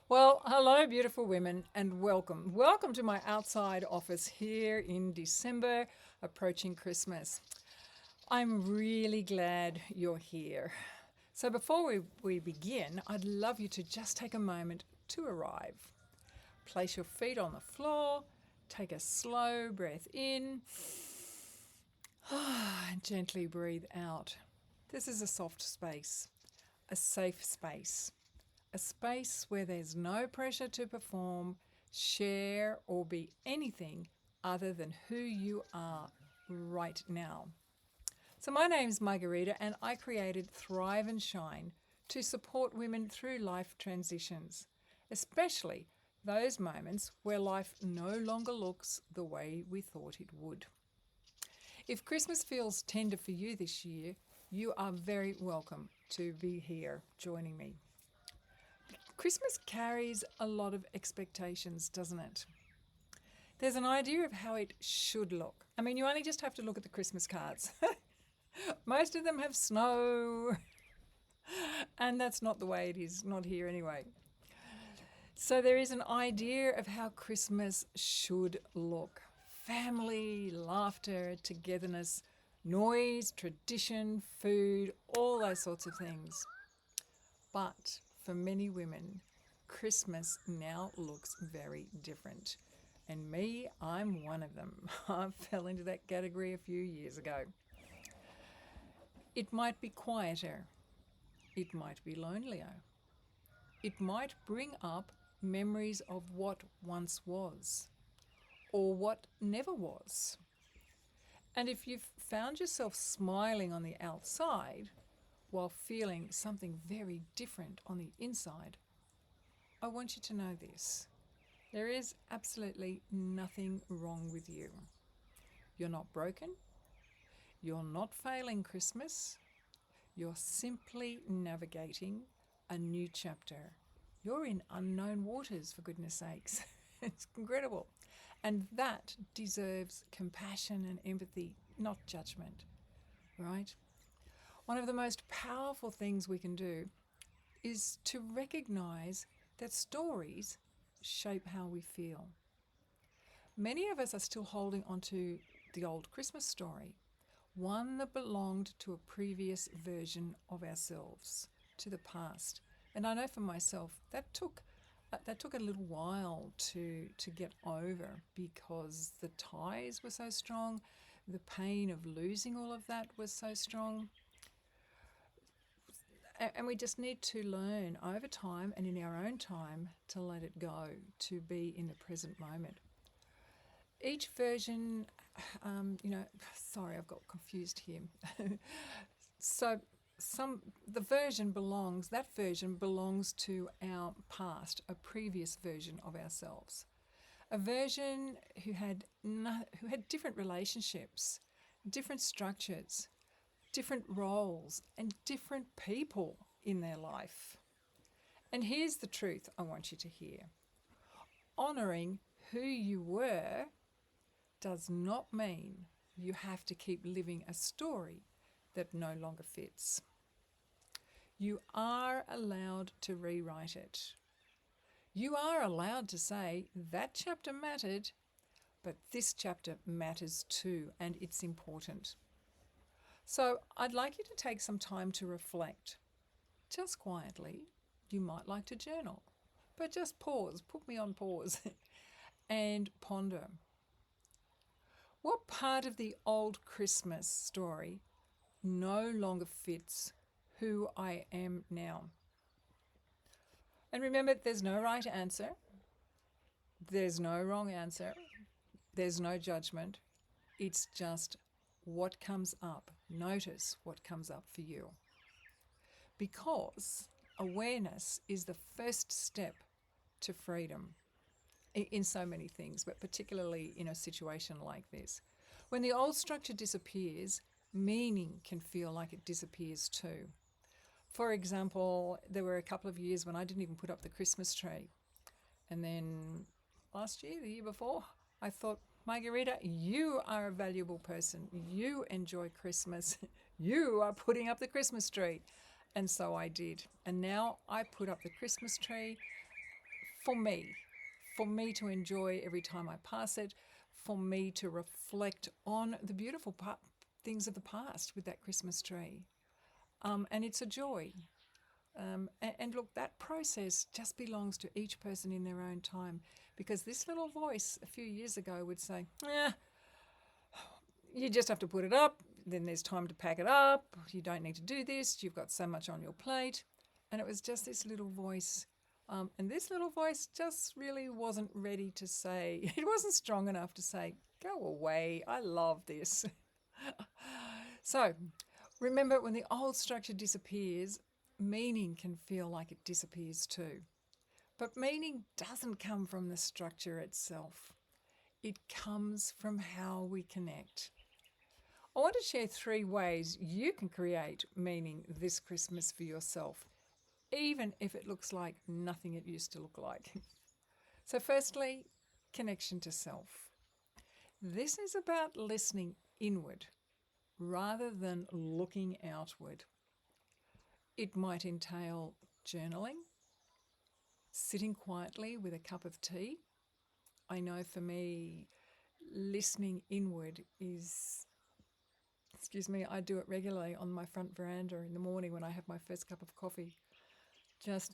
Well, hello, beautiful women, and welcome. Welcome to my outside office here in December, approaching Christmas. I'm really glad you're here. So, before we begin, I'd love you to just take a moment to arrive. Place your feet on the floor, take a slow breath in, and gently breathe out. This is a soft space, a safe space, a space where there's no pressure to perform, share, or be anything other than who you are right now. So, my name's Margarita, and I created Thrive and Shine to support women through life transitions, especially those moments where life no longer looks the way we thought it would. If Christmas feels tender for you this year, you are very welcome to be here joining me. Christmas carries a lot of expectations, doesn't it? There's an idea of how it should look. I mean, you only just have to look at the Christmas cards. Most of them have snow, and that's not the way it is, not here anyway. So, there is an idea of how Christmas should look: family, laughter, togetherness, noise, tradition, food, all those sorts of things. But for many women, Christmas now looks very different. And me, I'm one of them. I fell into that category a few years ago. It might be quieter, it might be lonelier, it might bring up memories of what once was or what never was. And if you've found yourself smiling on the outside while feeling something very different on the inside, I want you to know this. There is absolutely nothing wrong with you. You're not broken. You're not failing Christmas. You're simply navigating a new chapter. You're in unknown waters, for goodness sakes. It's incredible. And that deserves compassion and empathy, not judgment, right? One of the most powerful things we can do is to recognize that stories shape how we feel. Many of us are still holding onto the old Christmas story, one that belonged to a previous version of ourselves, to the past. And I know for myself that took a little while to get over because the ties were so strong, the pain of losing all of that was so strong. And we just need to learn over time and in our own time to let it go, to be in the present moment. Each version, sorry, I've got confused here. So that version belongs to our past, a previous version of ourselves, a version who had different relationships, different structures, different roles, and different people in their life. And here's the truth I want you to hear: honouring who you were does not mean you have to keep living a story that no longer fits. You are allowed to rewrite it. You are allowed to say that chapter mattered, but this chapter matters too, and it's important. So I'd like you to take some time to reflect, just quietly. You might like to journal, but just pause, put me on pause, and ponder. What part of the old Christmas story no longer fits who I am now? And remember, there's no right answer, there's no wrong answer, there's no judgment. It's just what comes up. Notice what comes up for you. Because awareness is the first step to freedom in so many things, but particularly in a situation like this. When the old structure disappears, meaning can feel like it disappears too. For example, there were a couple of years when I didn't even put up the Christmas tree. And then last year, the year before, I thought, Margarita, you are a valuable person. You enjoy Christmas. You are putting up the Christmas tree. And so I did. And now I put up the Christmas tree for me to enjoy every time I pass it, for me to reflect on the beautiful things of the past with that Christmas tree. And it's a joy. And look, that process just belongs to each person in their own time, because this little voice a few years ago would say, you just have to put it up, then there's time to pack it up, you don't need to do this, you've got so much on your plate. And it was just this little voice. And this little voice just really wasn't ready to say, it wasn't strong enough to say, go away, I love this. So remember, when the old structure disappears, meaning can feel like it disappears too. But meaning doesn't come from the structure itself. It comes from how we connect. I want to share 3 ways you can create meaning this Christmas for yourself, even if it looks like nothing it used to look like. So firstly, connection to self. This is about listening inward rather than looking outward. It might entail journaling, sitting quietly with a cup of tea. I know for me, listening inward is, I do it regularly on my front veranda in the morning when I have my first cup of coffee. Just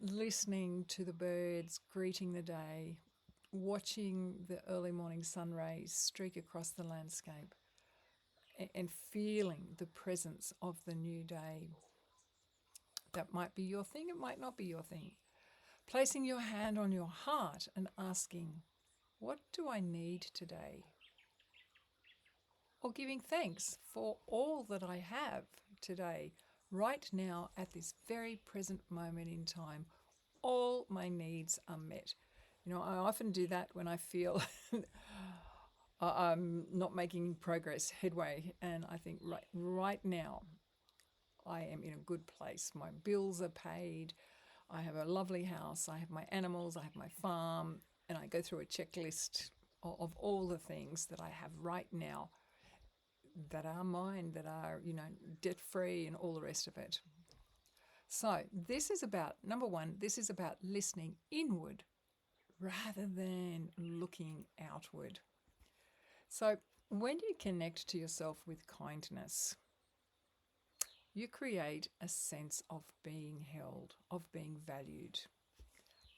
listening to the birds, greeting the day, watching the early morning sun rays streak across the landscape, and feeling the presence of the new day. That might be your thing, it might not be your thing. Placing your hand on your heart and asking, what do I need today? Or giving thanks for all that I have today, right now at this very present moment in time. All my needs are met. I often do that when I feel I'm not making progress, headway, and I think right now I am in a good place. My bills are paid. I have a lovely house. I have my animals. I have my farm. And I go through a checklist of all the things that I have right now that are mine, that are, debt-free and all the rest of it. So this is about, number 1, this is about listening inward rather than looking outward. So when you connect to yourself with kindness, you create a sense of being held, of being valued.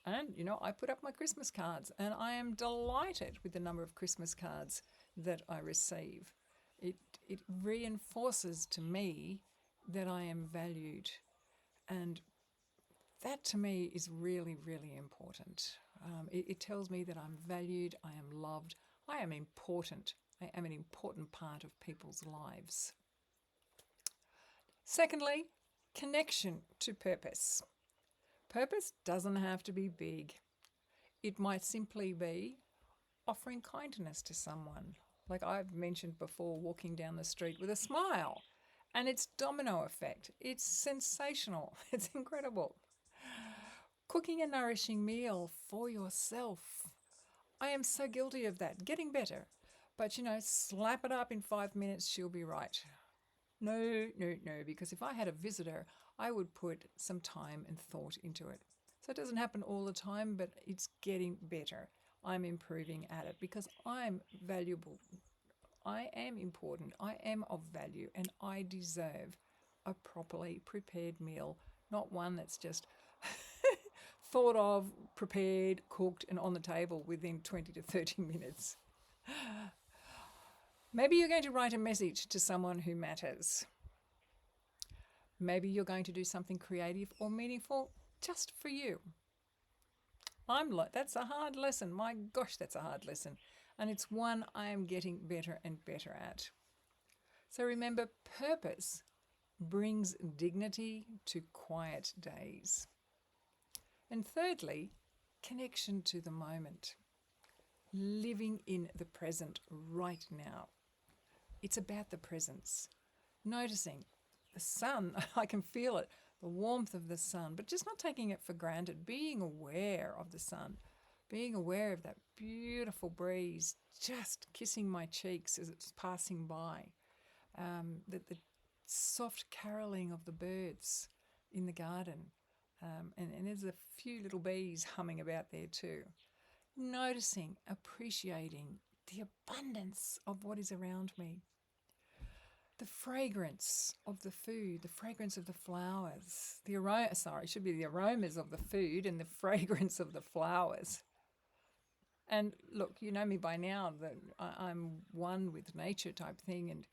And, I put up my Christmas cards and I am delighted with the number of Christmas cards that I receive. It reinforces to me that I am valued. And that to me is really, really important. It tells me that I'm valued, I am loved, I am important. I am an important part of people's lives. Secondly, connection to purpose. Purpose doesn't have to be big. It might simply be offering kindness to someone. Like I've mentioned before, walking down the street with a smile. And it's domino effect. It's sensational. It's incredible. Cooking a nourishing meal for yourself. I am so guilty of that. Getting better. But, slap it up in 5 minutes, she'll be right. No, because if I had a visitor, I would put some time and thought into it. So it doesn't happen all the time, but it's getting better. I'm improving at it because I'm valuable. I am important. I am of value, and I deserve a properly prepared meal, not one that's just thought of, prepared, cooked, and on the table within 20 to 30 minutes. Maybe you're going to write a message to someone who matters. Maybe you're going to do something creative or meaningful just for you. That's a hard lesson. My gosh, that's a hard lesson. And it's one I am getting better and better at. So remember, purpose brings dignity to quiet days. And thirdly, connection to the moment. Living in the present right now. It's about the presence. Noticing the sun, I can feel it, the warmth of the sun, but just not taking it for granted. Being aware of the sun, being aware of that beautiful breeze just kissing my cheeks as it's passing by. The soft caroling of the birds in the garden. And there's a few little bees humming about there too. Noticing, appreciating the abundance of what is around me. The fragrance of the food, the fragrance of the flowers, the aroma, sorry, it should be the aromas of the food and the fragrance of the flowers. And look, you know me by now that I'm one with nature type thing. And,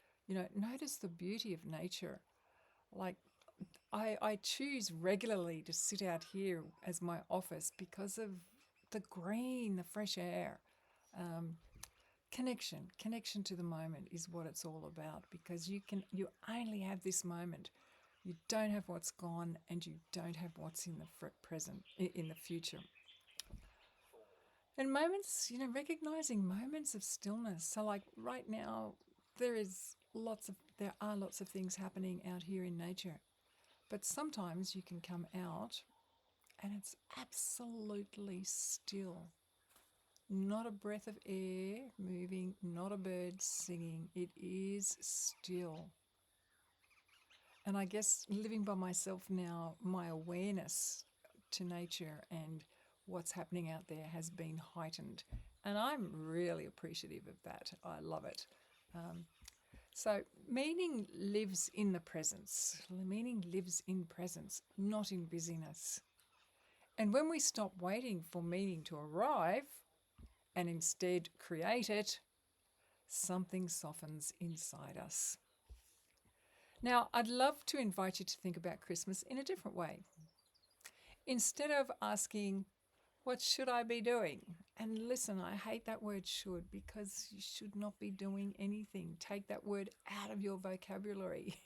notice the beauty of nature. Like, I choose regularly to sit out here as my office because of the green, the fresh air. Connection to the moment is what it's all about, because you only have this moment. You don't have what's gone, and you don't have what's in the present, in the future. And moments, recognizing moments of stillness. So like right now, there are lots of things happening out here in nature. But sometimes you can come out and it's absolutely still. Not a breath of air moving, not a bird singing. It is still. And I guess living by myself now, my awareness to nature and what's happening out there has been heightened. And I'm really appreciative of that. I love it. So meaning lives in the presence. Meaning lives in presence, not in busyness. And when we stop waiting for meaning to arrive and instead create it, something softens inside us. Now, I'd love to invite you to think about Christmas in a different way. Instead of asking, what should I be doing? And listen, I hate that word should, because you should not be doing anything. Take that word out of your vocabulary.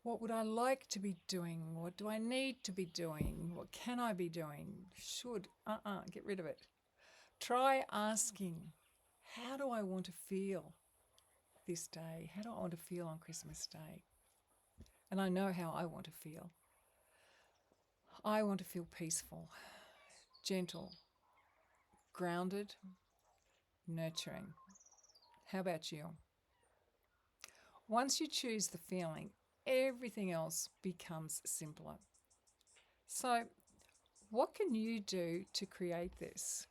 What would I like to be doing? What do I need to be doing? What can I be doing? Should, get rid of it. Try asking, how do I want to feel this day? How do I want to feel on Christmas Day? And I know how I want to feel. I want to feel peaceful, gentle, grounded, nurturing. How about you? Once you choose the feeling, everything else becomes simpler. So, what can you do to create this?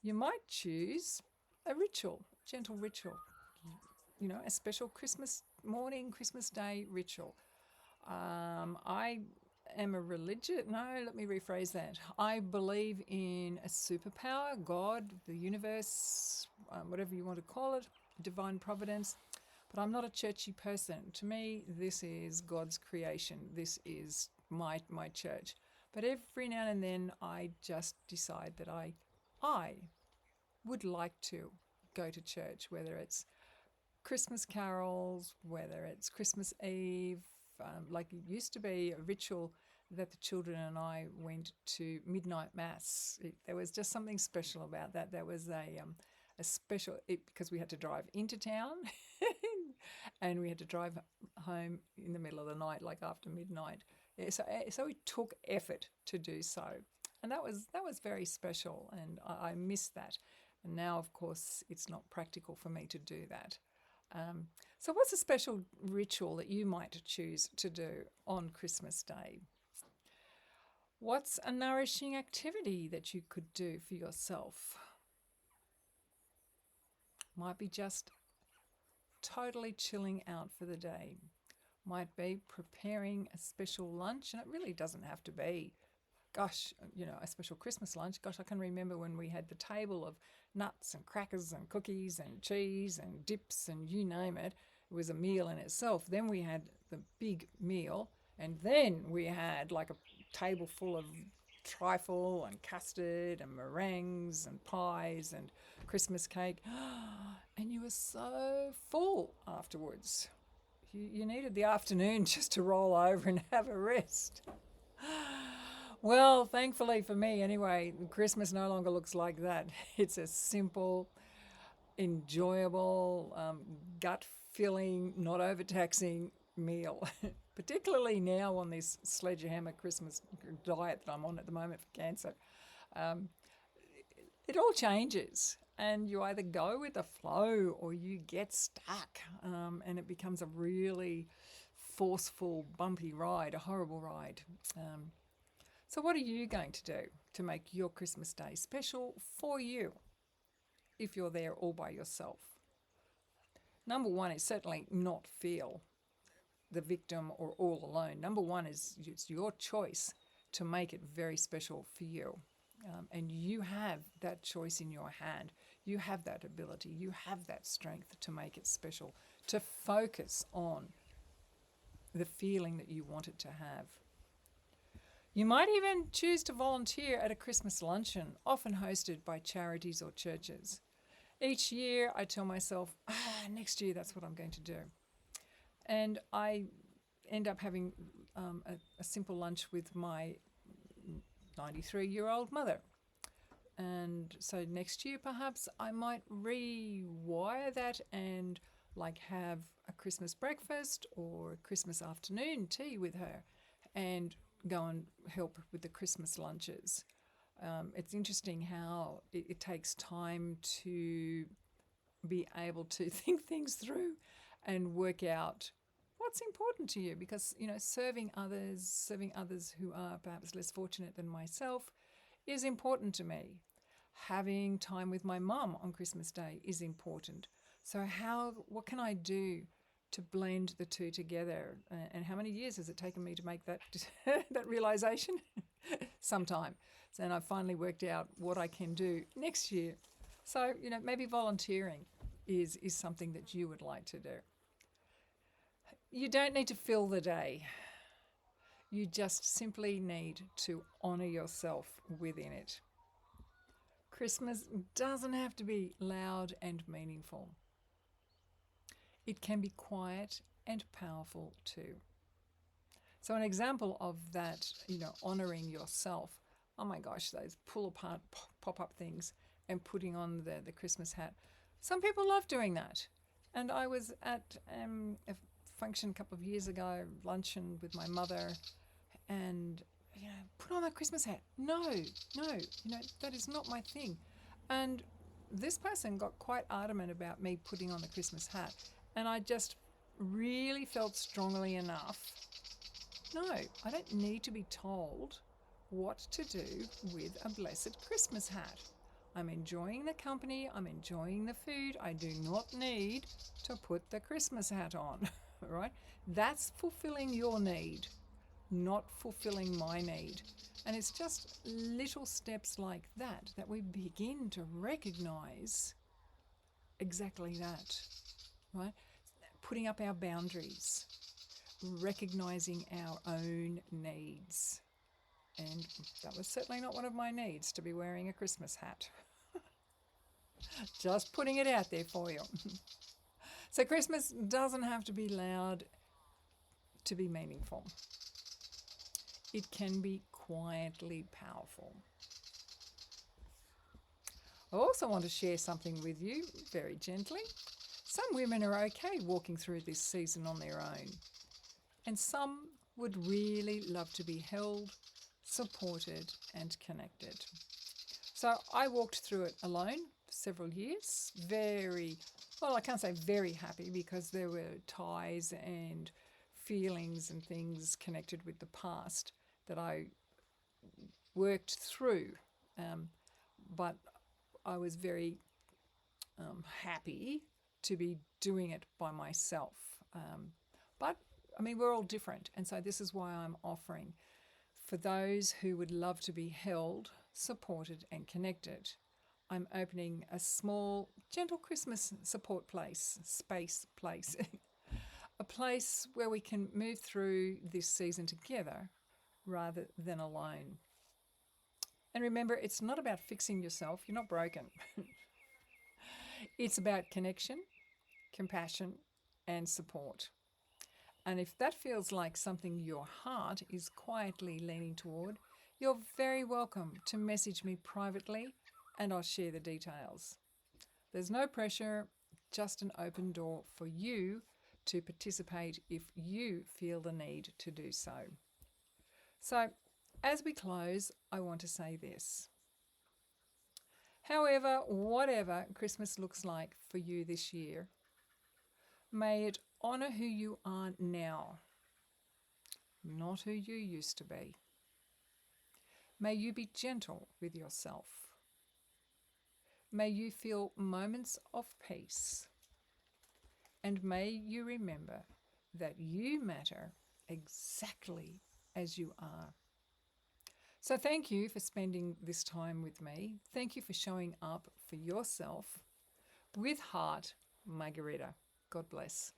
You might choose a ritual, gentle ritual, a special Christmas morning, Christmas Day ritual. I am a religious, no, let me rephrase that. I believe in a superpower, God, the universe, whatever you want to call it, divine providence. But I'm not a churchy person. To me, this is God's creation. This is my church. But every now and then I just decide that I would like to go to church, whether it's Christmas carols, whether it's Christmas Eve. Like it used to be a ritual that the children and I went to midnight mass. There was just something special about that. There was a special, because we had to drive into town and we had to drive home in the middle of the night, like after midnight. So it took effort to do so. And that was very special, and I miss that. And now, of course, it's not practical for me to do that. So what's a special ritual that you might choose to do on Christmas Day? What's a nourishing activity that you could do for yourself? Might be just totally chilling out for the day. Might be preparing a special lunch, and it really doesn't have to be, a special Christmas lunch. Gosh, I can remember when we had the table of nuts and crackers and cookies and cheese and dips and you name it. It was a meal in itself. Then we had the big meal, and then we had like a table full of trifle and custard and meringues and pies and Christmas cake. And you were so full afterwards. You needed the afternoon just to roll over and have a rest. Well, thankfully for me anyway, Christmas no longer looks like that. It's a simple, enjoyable, gut-filling, not overtaxing meal. Particularly now on this sledgehammer Christmas diet that I'm on at the moment for cancer. It all changes, and you either go with the flow or you get stuck, and it becomes a really forceful, bumpy ride, a horrible ride. So what are you going to do to make your Christmas day special for you if you're there all by yourself? Number one is certainly not feel the victim or all alone. Number one is it's your choice to make it very special for you. And you have that choice in your hand. You have that ability. You have that strength to make it special, to focus on the feeling that you want it to have. You might even choose to volunteer at a Christmas luncheon, often hosted by charities or churches. Each year I tell myself, next year that's what I'm going to do. And I end up having a simple lunch with my 93-year-old mother. And so next year perhaps I might rewire that and have a Christmas breakfast or Christmas afternoon tea with her and go and help with the Christmas lunches. It's interesting how it takes time to be able to think things through and work out what's important to you, because serving others who are perhaps less fortunate than myself is important to me. Having time with my mum on Christmas Day is important. So what can I do to blend the two together? And how many years has it taken me to make that that realization? Some time. So then I finally worked out what I can do next year. So maybe volunteering is something that you would like to do. You don't need to fill the day. You just simply need to honour yourself within it. Christmas doesn't have to be loud and meaningful. It can be quiet and powerful too. So an example of that, honouring yourself, oh my gosh, those pull apart pop-up things and putting on the Christmas hat. Some people love doing that. And I was at a function a couple of years ago, luncheon with my mother, and put on that Christmas hat. No, that is not my thing. And this person got quite adamant about me putting on the Christmas hat, and I just really felt strongly enough. No, I don't need to be told what to do with a blessed Christmas hat. I'm enjoying the company, I'm enjoying the food. I do not need to put the Christmas hat on, right? That's fulfilling your need, not fulfilling my need. And it's just little steps like that we begin to recognize exactly that, right? Putting up our boundaries, recognizing our own needs. And that was certainly not one of my needs, to be wearing a Christmas hat. Just putting it out there for you. So Christmas doesn't have to be loud to be meaningful. It can be quietly powerful. I also want to share something with you very gently. Some women are okay walking through this season on their own, and some would really love to be held, supported and connected. So I walked through it alone for several years, I can't say very happy, because there were ties and feelings and things connected with the past that I worked through, but I was very happy to be doing it by myself. But we're all different, and so this is why I'm offering for those who would love to be held, supported and connected. I'm opening a small, gentle Christmas support space, a place where we can move through this season together rather than alone. And remember, it's not about fixing yourself. You're not broken. It's about connection, compassion and support. And if that feels like something your heart is quietly leaning toward, you're very welcome to message me privately and I'll share the details. There's no pressure, just an open door for you to participate if you feel the need to do so. So, as we close, I want to say this. However, whatever Christmas looks like for you this year, may it honour who you are now not who you used to be. May you be gentle with yourself. May you feel moments of peace. And may you remember that you matter exactly as you are. So thank you for spending this time with me. Thank you for showing up for yourself. With heart, Margarita. God bless.